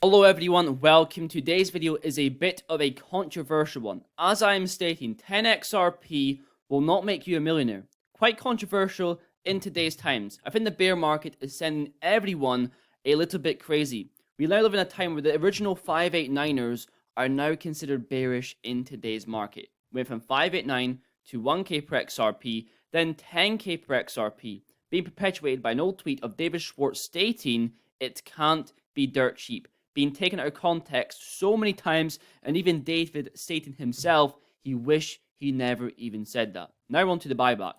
Hello everyone, welcome. Today's video is a bit of a controversial one. As I am stating, 10 XRP will not make you a millionaire. Quite controversial in today's times. I think the bear market is sending everyone a little bit crazy. We now live in a time where the original 589ers are now considered bearish in today's market. Went from 589 to 1k per XRP, then 10k per XRP, being perpetuated by an old tweet of David Schwartz stating it can't be dirt cheap. Being taken out of context so many times, and even David stating himself he wished he never even said that. Now on to the buyback.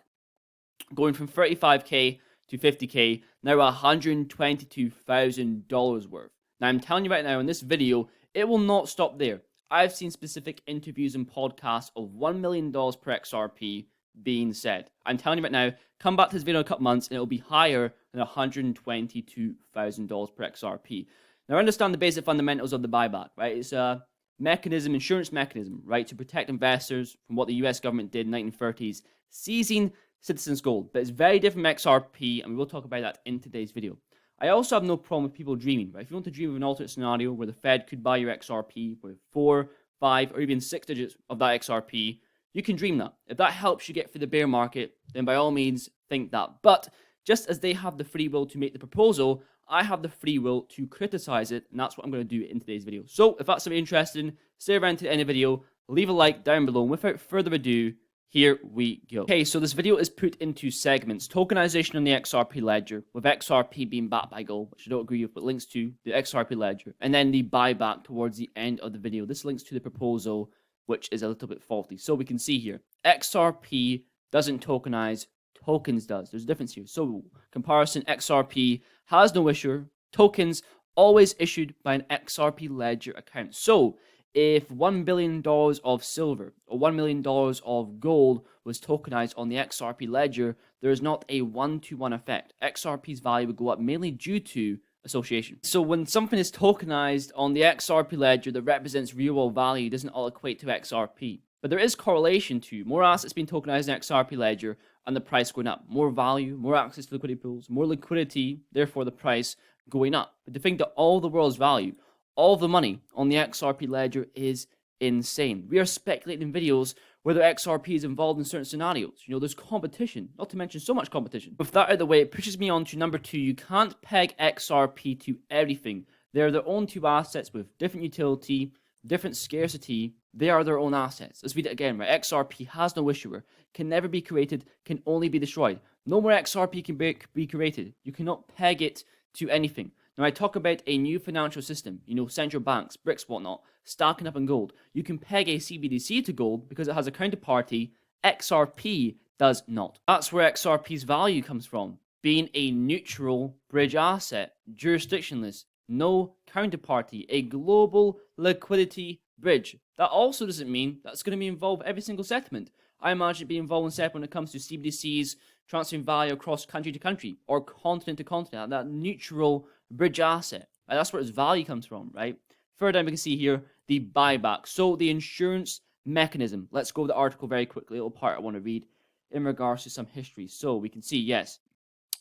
Going from 35k to 50k, now $122,000 worth. Now I'm telling you right now in this video, it will not stop there. I've seen specific interviews and podcasts of $1 million per XRP being said. I'm telling you right now, come back to this video in a couple months and it'll be higher than $122,000 per XRP. Now, understand the basic fundamentals of the buyback, right? It's a mechanism, insurance mechanism, right, to protect investors from what the US government did in the 1930s, seizing citizens' gold. But it's very different from XRP, and we will talk about that in today's video. I also have no problem with people dreaming, right? If you want to dream of an alternate scenario where the Fed could buy your XRP with 4, 5, or even 6 digits of that XRP, you can dream that. If that helps you get through the bear market, then by all means, think that. But just as they have the free will to make the proposal, I have the free will to criticize it, and that's what I'm going to do in today's video. So if that's something interesting, stay around to the end of the video, leave a like down below, and without further ado, here we go. Okay, so this video is put into segments. Tokenization on the XRP ledger, with XRP being backed by gold, which I don't agree with, but links to the XRP ledger. And then the buyback towards the end of the video. This links to the proposal, which is a little bit faulty. So we can see here, XRP doesn't tokenize, tokens does. There's a difference here. So comparison, XRP has no issuer. Tokens always issued by an XRP ledger account. So if $1 billion of silver or $1 million of gold was tokenized on the XRP ledger, there is not a one-to-one effect. XRP's value would go up mainly due to association. So when something is tokenized on the XRP ledger that represents real world value, it doesn't all equate to XRP. But there is correlation to more assets being tokenized in XRP ledger and the price going up. More value, more access to liquidity pools, more liquidity, therefore the price going up. But to think that all the world's value, all the money on the XRP ledger is insane. We are speculating in videos whether XRP is involved in certain scenarios. You know, there's competition, not to mention so much competition. With that out of the way, it pushes me on to number 2. You can't peg XRP to everything. They're their own two assets with different utility, different scarcity. They are their own assets. Let's read it again, right? XRP has no issuer, can never be created, can only be destroyed. No more XRP can be created. You cannot peg it to anything. Now, I talk about a new financial system, you know, central banks, BRICS, whatnot, stacking up in gold. You can peg a CBDC to gold because it has a counterparty. XRP does not. That's where XRP's value comes from, being a neutral bridge asset, jurisdictionless, no counterparty, a global liquidity bridge. That also doesn't mean that's going to be involved every single settlement. I imagine it being involved in settlement when it comes to CBDCs, transferring value across country to country or continent to continent, that neutral bridge asset. Right? That's where its value comes from, right? Further down we can see here the buyback. So the insurance mechanism. Let's go to the article very quickly, a little part I want to read in regards to some history. So we can see, yes,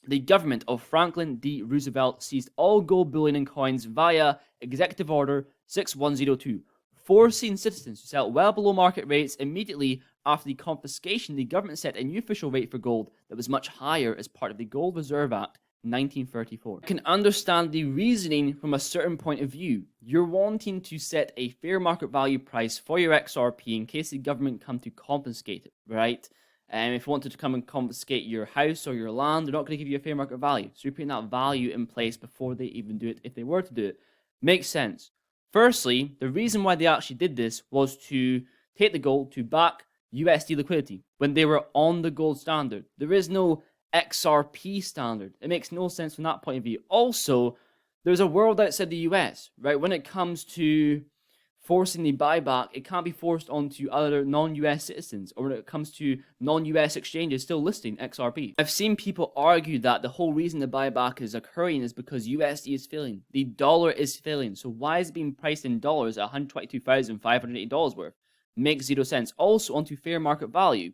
the government of Franklin D. Roosevelt seized all gold bullion and coins via Executive Order 6102, forcing citizens to sell well below market rates. Immediately after the confiscation, the government set a new official rate for gold that was much higher as part of the Gold Reserve Act 1934. You can understand the reasoning from a certain point of view. You're wanting to set a fair market value price for your XRP in case the government come to confiscate it, right? And if you wanted to come and confiscate your house or your land, they're not going to give you a fair market value. So you're putting that value in place before they even do it, if they were to do it. Makes sense. Firstly, the reason why they actually did this was to take the gold to back USD liquidity when they were on the gold standard. There is no XRP standard. It makes no sense from that point of view. Also, there's a world outside the US, right? When it comes to forcing the buyback, it can't be forced onto other non-US citizens, or when it comes to non-US exchanges still listing XRP. I've seen people argue that the whole reason the buyback is occurring is because USD is failing. The dollar is failing. So why is it being priced in dollars at $122,580 worth? Makes zero sense. Also, onto fair market value.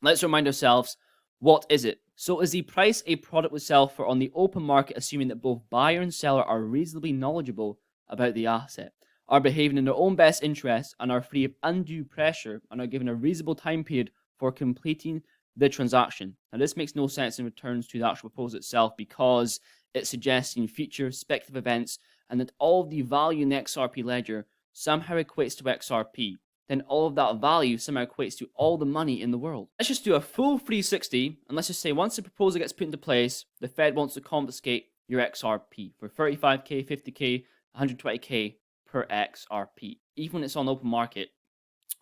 Let's remind ourselves, what is it? So is the price a product would sell for on the open market, assuming that both buyer and seller are reasonably knowledgeable about the asset, are behaving in their own best interests, and are free of undue pressure and are given a reasonable time period for completing the transaction. Now, this makes no sense in returns to the actual proposal itself because it's suggesting future speculative events and that all of the value in the XRP ledger somehow equates to XRP. Then all of that value somehow equates to all the money in the world. Let's just do a full 360, and let's just say once the proposal gets put into place, the Fed wants to confiscate your XRP for 35k, 50k, 120k per XRP, even when it's on the open market,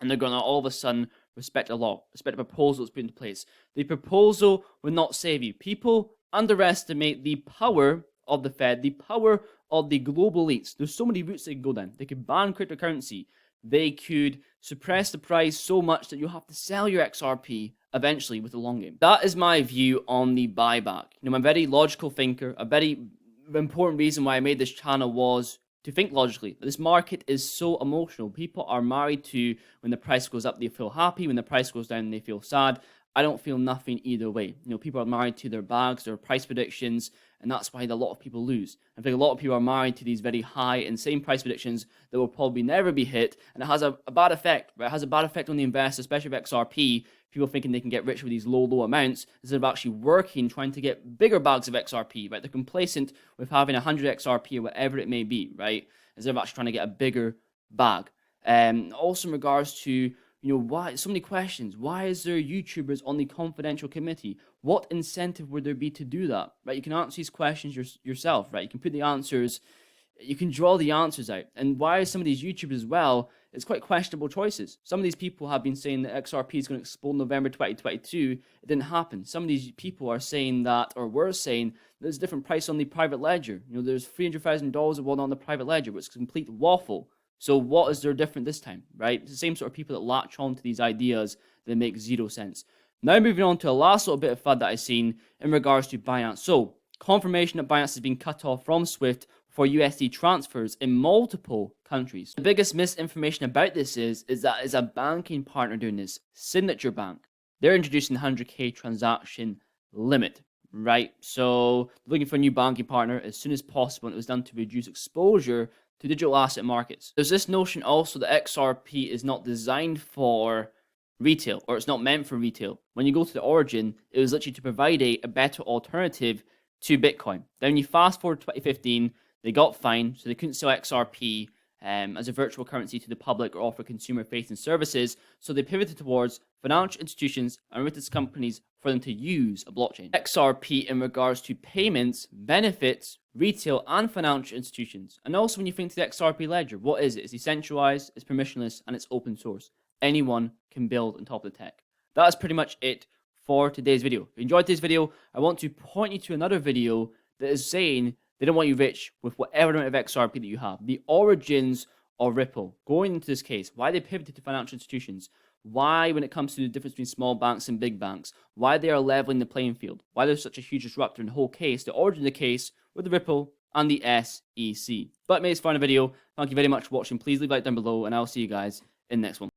and they're going to all of a sudden respect the law, respect the proposal that's put into place. The proposal will not save you. People underestimate the power of the Fed, the power of the global elites. There's so many routes they can go down. They could ban cryptocurrency. They could suppress the price so much that you have to sell your XRP eventually with the long game. That is my view on the buyback. I'm a very logical thinker. A very important reason why I made this channel was to think logically. This market is so emotional. People are married to when the price goes up, they feel happy. When the price goes down, they feel sad. I don't feel nothing either way. People are married to their bags, their price predictions, and that's why a lot of people lose. I think a lot of people are married to these very high, insane price predictions that will probably never be hit, and it has a bad effect. Right? It has a bad effect on the investor, especially with XRP. People thinking they can get rich with these low amounts instead of actually working, trying to get bigger bags of XRP. Right? They're complacent with having 100 XRP or whatever it may be. Right? Instead of actually trying to get a bigger bag. Also in regards to why so many questions. Why is there YouTubers on the confidential committee? What incentive would there be to do that? Right? You can answer these questions yourself, right? You can put the answers, you can draw the answers out. And why are some of these YouTubers as well? It's quite questionable choices. Some of these people have been saying that XRP is going to explode in November 2022. It didn't happen. Some of these people are saying that, or were saying, there's a different price on the private ledger. There's $300,000 of one on the private ledger, which is complete waffle. So what is there different this time, right? It's the same sort of people that latch on to these ideas that make zero sense. Now moving on to a last little bit of FUD that I've seen in regards to Binance. So confirmation that Binance has been cut off from SWIFT for USD transfers in multiple countries. The biggest misinformation about this is that it's a banking partner doing this, Signature Bank. They're introducing the 100k transaction limit, right? So looking for a new banking partner as soon as possible, and it was done to reduce exposure to digital asset markets. There's this notion also that XRP is not designed for retail, or it's not meant for retail. When you go to the origin, it was literally to provide a better alternative to Bitcoin. Then you fast forward to 2015, they got fined, so they couldn't sell XRP as a virtual currency to the public or offer consumer-facing services, so they pivoted towards financial institutions and remittance companies for them to use a blockchain. XRP in regards to payments benefits retail and financial institutions. And also when you think to the XRP ledger, what is it? It's decentralized, it's permissionless, and it's open source. Anyone can build on top of the tech. That's pretty much it for today's video. If you enjoyed this video, I want to point you to another video that is saying they don't want you rich with whatever amount of XRP that you have. The origins of Ripple. Going into this case, why they pivoted to financial institutions, why when it comes to the difference between small banks and big banks, why they are leveling the playing field, why there's such a huge disruptor in the whole case, the origin of the case with the Ripple and the SEC. But made this fun video. Thank you very much for watching. Please leave a like down below, and I'll see you guys in the next one.